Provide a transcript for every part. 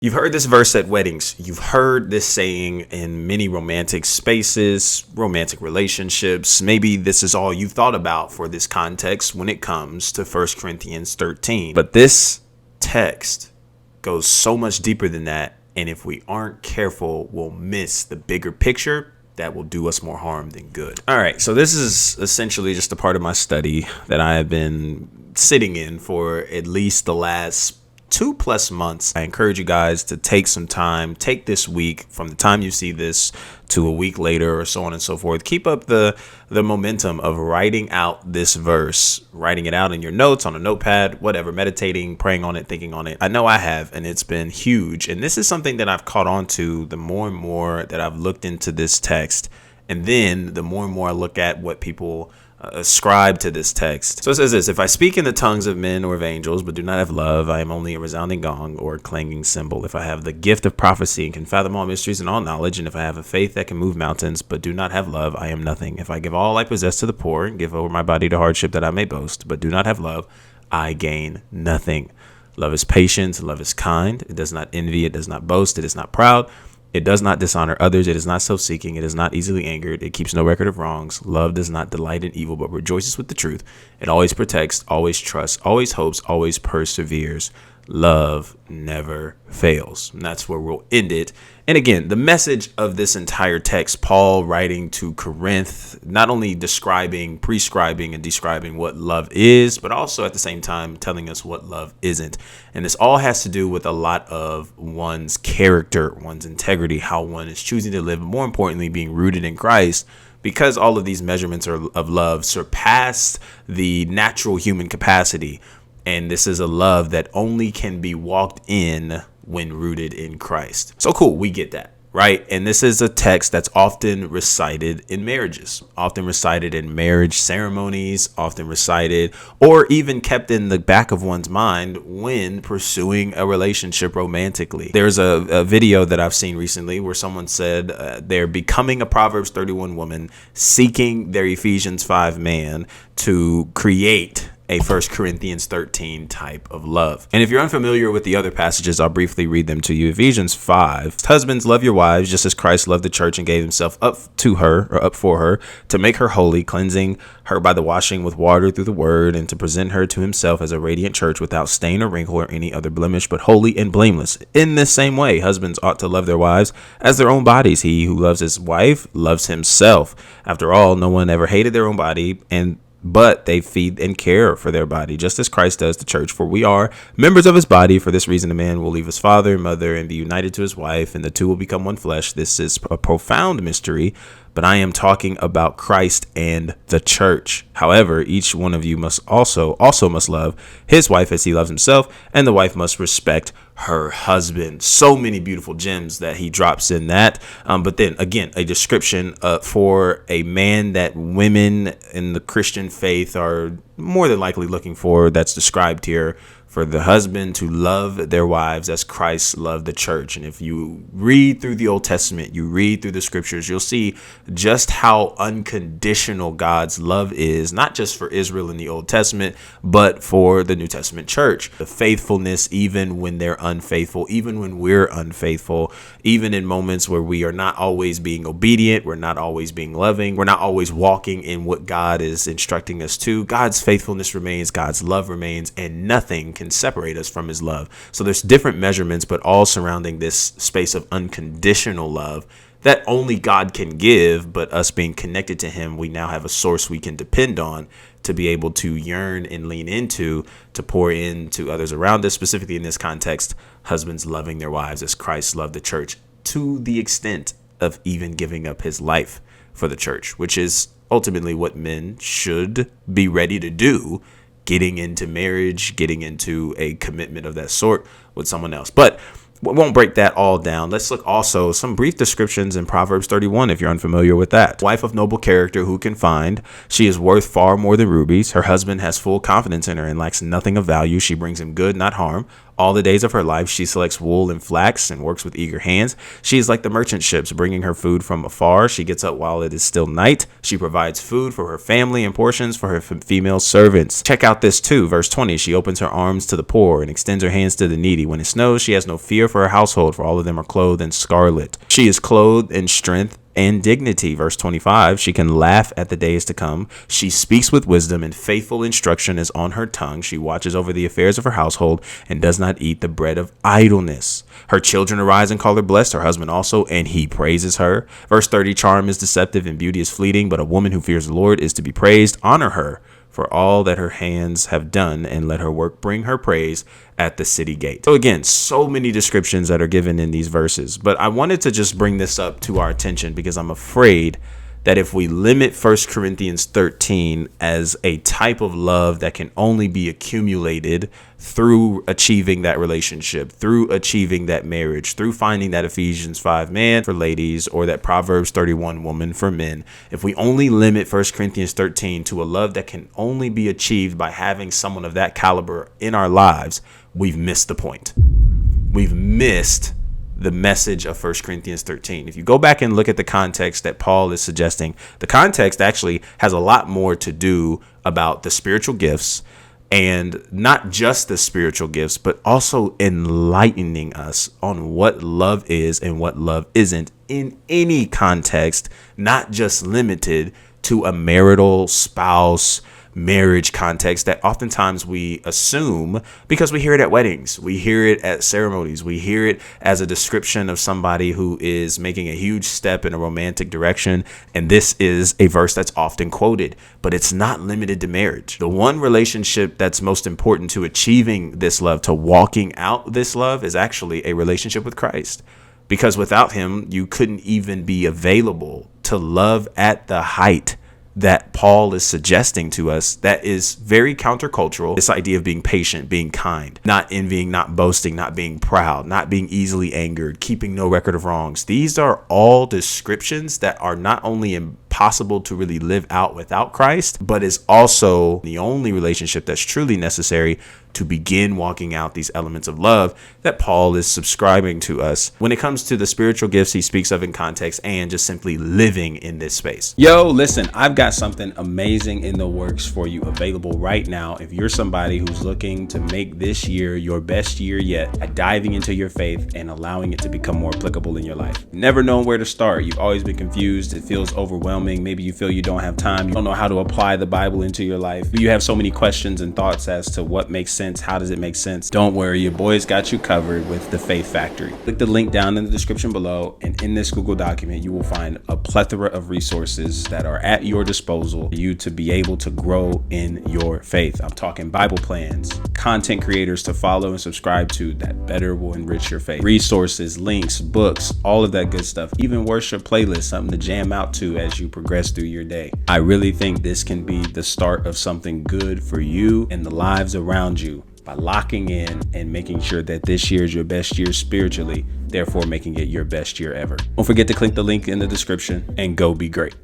You've heard this verse at weddings. You've heard this saying in many romantic spaces, romantic relationships. Maybe this is all you've thought about for this context when it comes to 1 Corinthians 13. But this text goes so much deeper than that. And if we aren't careful, we'll miss the bigger picture that will do us more harm than good. All right, so this is essentially just a part of my study that I have been sitting in for at least the last 2+ months. I encourage you guys to take some time, take this week from the time you see this to a week later or so on and so forth. Keep up the momentum of writing out this verse, writing it out in your notes, on a notepad, whatever, meditating, praying on it, thinking on it. I know I have, and it's been huge. And this is something that I've caught on to the more and more that I've looked into this text. And then the more and more I look at what people ascribe to this text. So it says this: if I speak in the tongues of men or of angels, but do not have love, I am only a resounding gong or a clanging cymbal. If I have the gift of prophecy and can fathom all mysteries and all knowledge, and if I have a faith that can move mountains, but do not have love, I am nothing. If I give all I possess to the poor and give over my body to hardship that I may boast, but do not have love, I gain nothing. Love is patient, love is kind. It does not envy, it does not boast, it is not proud. It does not dishonor others. It is not self-seeking. It is not easily angered. It keeps no record of wrongs. Love does not delight in evil, but rejoices with the truth. It always protects, always trusts, always hopes, always perseveres. Love never fails. And that's where we'll end it. And again, the message of this entire text, Paul writing to Corinth, not only prescribing and describing what love is, but also at the same time telling us what love isn't. And this all has to do with a lot of one's character, one's integrity, how one is choosing to live, and more importantly, being rooted in Christ. Because all of these measurements of love surpass the natural human capacity. And this is a love that only can be walked in when rooted in Christ. So cool, we get that, right? And this is a text that's often recited in marriages, often recited in marriage ceremonies, often recited or even kept in the back of one's mind when pursuing a relationship romantically. There's a video that I've seen recently where someone said they're becoming a Proverbs 31 woman, seeking their Ephesians 5 man to create a 1 Corinthians 13 type of love. And if you're unfamiliar with the other passages, I'll briefly read them to you. Ephesians 5, husbands, love your wives just as Christ loved the church and gave himself up for her to make her holy, cleansing her by the washing with water through the word, and to present her to himself as a radiant church without stain or wrinkle or any other blemish, but holy and blameless. In this same way, husbands ought to love their wives as their own bodies. He who loves his wife loves himself. After all, no one ever hated their own body, but they feed and care for their body, just as Christ does the church. For we are members of his body. For this reason, a man will leave his father and mother and be united to his wife, and the two will become one flesh. This is a profound mystery, but I am talking about Christ and the church. However, each one of you must also must love his wife as he loves himself, and the wife must respect her husband. So many beautiful gems that he drops in that. But then again, a description for a man that women in the Christian faith are more than likely looking for, that's described here. For the husband to love their wives as Christ loved the church. And if you read through the Old Testament, you read through the scriptures, you'll see just how unconditional God's love is, not just for Israel in the Old Testament, but for the New Testament church. The faithfulness, even when they're unfaithful, even when we're unfaithful, even in moments where we are not always being obedient, we're not always being loving, we're not always walking in what God is instructing us to. God's faithfulness remains, God's love remains, and nothing can separate us from his love. So there's different measurements, but all surrounding this space of unconditional love that only God can give. But us being connected to him, we now have a source we can depend on to be able to yearn and lean into, to pour into others around us. Specifically in this context, husbands loving their wives as Christ loved the church, to the extent of even giving up his life for the church, which is ultimately what men should be ready to do, getting into marriage, getting into a commitment of that sort with someone else. But we won't break that all down. Let's look also some brief descriptions in Proverbs 31, if you're unfamiliar with that. Wife of noble character, who can find? She is worth far more than rubies. Her husband has full confidence in her and lacks nothing of value. She brings him good, not harm. All the days of her life, she selects wool and flax and works with eager hands. She is like the merchant ships, bringing her food from afar. She gets up while it is still night. She provides food for her family and portions for her female servants. Check out this too. Verse 20, she opens her arms to the poor and extends her hands to the needy. When it snows, she has no fear for her household, for all of them are clothed in scarlet. She is clothed in strength and dignity. Verse 25, she can laugh at the days to come. She speaks with wisdom, and faithful instruction is on her tongue. She watches over the affairs of her household and does not eat the bread of idleness. Her children arise and call her blessed, her husband also, and he praises her. Verse 30, charm is deceptive and beauty is fleeting, but a woman who fears the Lord is to be praised. Honor her for all that her hands have done, and let her work bring her praise at the city gate. So again, so many descriptions that are given in these verses, but I wanted to just bring this up to our attention because I'm afraid that if we limit 1 Corinthians 13 as a type of love that can only be accumulated through achieving that relationship, through achieving that marriage, through finding that Ephesians 5 man for ladies or that Proverbs 31 woman for men, if we only limit 1 Corinthians 13 to a love that can only be achieved by having someone of that caliber in our lives, we've missed the point. We've missed the message of 1 Corinthians 13. If you go back and look at the context that Paul is suggesting, the context actually has a lot more to do about the spiritual gifts, and not just the spiritual gifts, but also enlightening us on what love is and what love isn't in any context, not just limited to a marital spouse marriage context that oftentimes we assume because we hear it at weddings, we hear it at ceremonies, we hear it as a description of somebody who is making a huge step in a romantic direction. And this is a verse that's often quoted, but it's not limited to marriage. The one relationship that's most important to achieving this love, to walking out this love, is actually a relationship with Christ. Because without him, you couldn't even be available to love at the height that Paul is suggesting to us. That is very countercultural. This idea of being patient, being kind, not envying, not boasting, not being proud, not being easily angered, keeping no record of wrongs. These are all descriptions that are not only impossible to really live out without Christ, but is also the only relationship that's truly necessary to begin walking out these elements of love that Paul is subscribing to us when it comes to the spiritual gifts he speaks of in context and just simply living in this space. Yo, listen, I've got something amazing in the works for you available right now. If you're somebody who's looking to make this year your best year yet at diving into your faith and allowing it to become more applicable in your life. Never known where to start. You've always been confused. It feels overwhelming. Maybe you feel you don't have time. You don't know how to apply the Bible into your life. You have so many questions and thoughts as to what makes sense. How does it make sense? Don't worry, your boy's got you covered with the Faith Factory. Click the link down in the description below, and in this Google document, you will find a plethora of resources that are at your disposal for you to be able to grow in your faith. I'm talking Bible plans, content creators to follow and subscribe to that better will enrich your faith, resources, links, books, all of that good stuff, even worship playlists, something to jam out to as you progress through your day. I really think this can be the start of something good for you and the lives around you, by locking in and making sure that this year is your best year spiritually, therefore making it your best year ever. Don't forget to click the link in the description and go be great.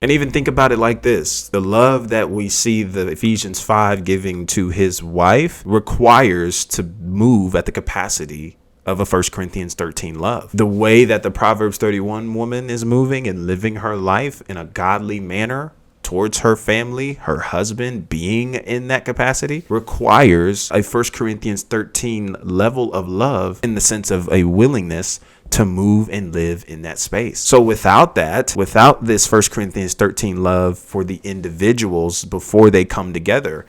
And even think about it like this. The love that we see the Ephesians 5 giving to his wife requires to move at the capacity of a 1 Corinthians 13 love. The way that the Proverbs 31 woman is moving and living her life in a godly manner towards her family, her husband, being in that capacity requires a 1 Corinthians 13 level of love, in the sense of a willingness to move and live in that space. So without that, without this 1 Corinthians 13 love for the individuals before they come together,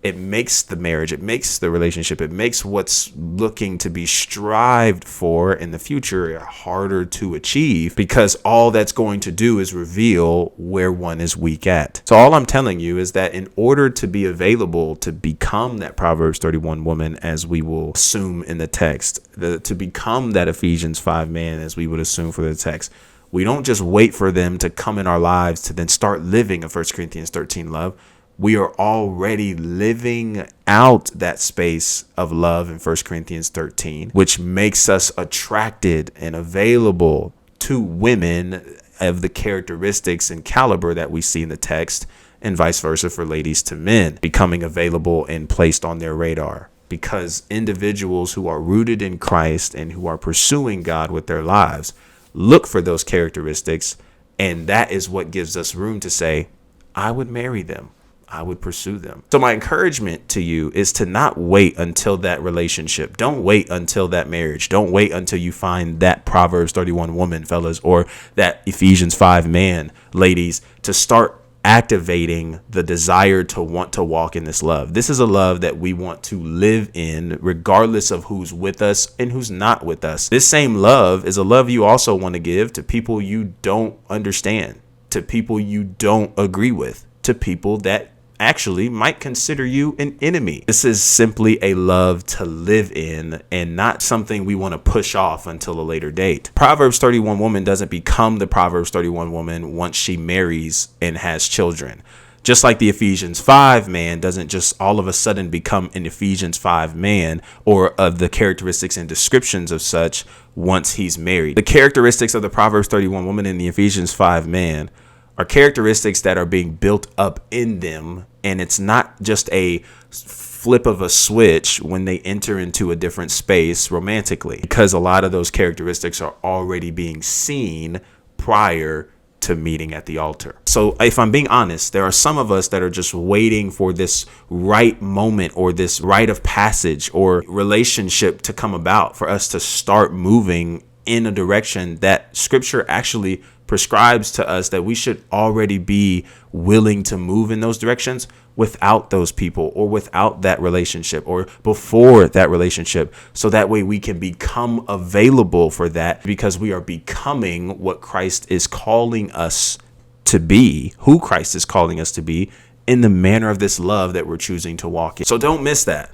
it makes the marriage, it makes the relationship, it makes what's looking to be strived for in the future harder to achieve, because all that's going to do is reveal where one is weak at. So all I'm telling you is that in order to be available to become that Proverbs 31 woman, as we will assume in the text, to become that Ephesians 5 man, as we would assume for the text, we don't just wait for them to come in our lives to then start living a 1 Corinthians 13 love. We are already living out that space of love in 1 Corinthians 13, which makes us attracted and available to women of the characteristics and caliber that we see in the text, and vice versa for ladies to men, becoming available and placed on their radar. because individuals who are rooted in Christ and who are pursuing God with their lives look for those characteristics. And that is what gives us room to say, I would marry them. I would pursue them. So my encouragement to you is to not wait until that relationship. Don't wait until that marriage. Don't wait until you find that Proverbs 31 woman, fellas, or that Ephesians 5 man, ladies, to start activating the desire to want to walk in this love. This is a love that we want to live in regardless of who's with us and who's not with us. This same love is a love you also want to give to people you don't understand, to people you don't agree with, to people that actually might consider you an enemy. This is simply a love to live in and not something we want to push off until a later date. Proverbs 31 woman doesn't become the Proverbs 31 woman once she marries and has children. Just like the Ephesians 5 man doesn't just all of a sudden become an Ephesians 5 man or of the characteristics and descriptions of such once he's married. The characteristics of the Proverbs 31 woman and the Ephesians 5 man are characteristics that are being built up in them. And it's not just a flip of a switch when they enter into a different space romantically, because a lot of those characteristics are already being seen prior to meeting at the altar. So if I'm being honest, there are some of us that are just waiting for this right moment or this rite of passage or relationship to come about for us to start moving in a direction that Scripture actually prescribes to us that we should already be willing to move in those directions without those people or without that relationship or before that relationship. So that way we can become available for that because we are becoming what Christ is calling us to be, who Christ is calling us to be in the manner of this love that we're choosing to walk in. So don't miss that.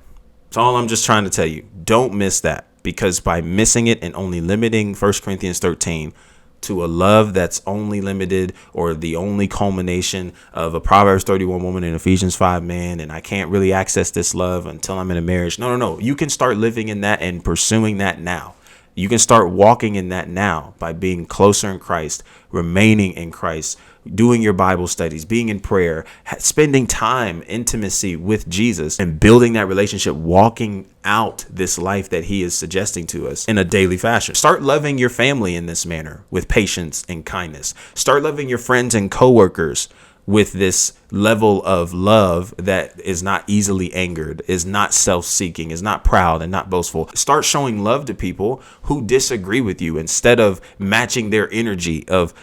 That's all I'm just trying to tell you. Don't miss that, because by missing it and only limiting 1 Corinthians 13 to a love that's only limited or the only culmination of a Proverbs 31 woman and Ephesians 5 man, and I can't really access this love until I'm in a marriage. No. You can start living in that and pursuing that now. You can start walking in that now by being closer in Christ, remaining in Christ, doing your Bible studies, being in prayer, spending time, intimacy with Jesus, and building that relationship, walking out this life that he is suggesting to us in a daily fashion. Start loving your family in this manner with patience and kindness. Start loving your friends and coworkers with this level of love that is not easily angered, is not self-seeking, is not proud and not boastful. Start showing love to people who disagree with you instead of matching their energy of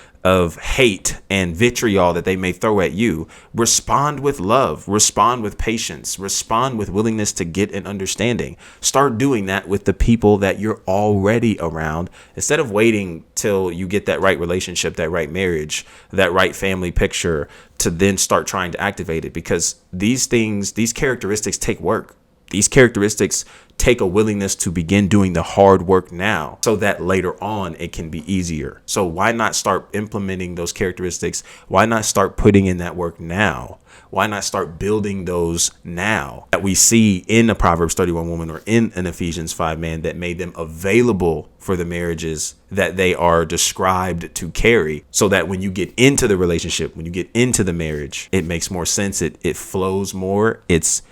hate and vitriol that they may throw at you. Respond with love, respond with patience, respond with willingness to get an understanding. Start doing that with the people that you're already around instead of waiting till you get that right relationship, that right marriage, that right family picture to then start trying to activate it, because these characteristics take work. These characteristics take a willingness to begin doing the hard work now so that later on it can be easier. So why not start implementing those characteristics? Why not start putting in that work now? Why not start building those now that we see in a Proverbs 31 woman or in an Ephesians 5 man that made them available for the marriages that they are described to carry, so that when you get into the relationship, when you get into the marriage, it makes more sense. It flows more. It's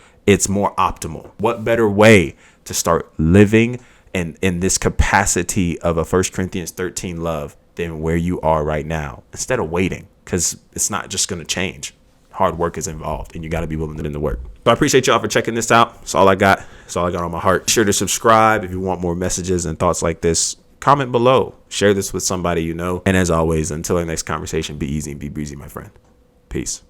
more optimal. What better way to start living and in this capacity of a 1 Corinthians 13 love than where you are right now, instead of waiting, because it's not just going to change. Hard work is involved and you got to be willing to put in the work. So I appreciate y'all for checking this out. That's all I got. That's all I got on my heart. Be sure to subscribe if you want more messages and thoughts like this. Comment below. Share this with somebody you know. And as always, until our next conversation, be easy and be breezy, my friend. Peace.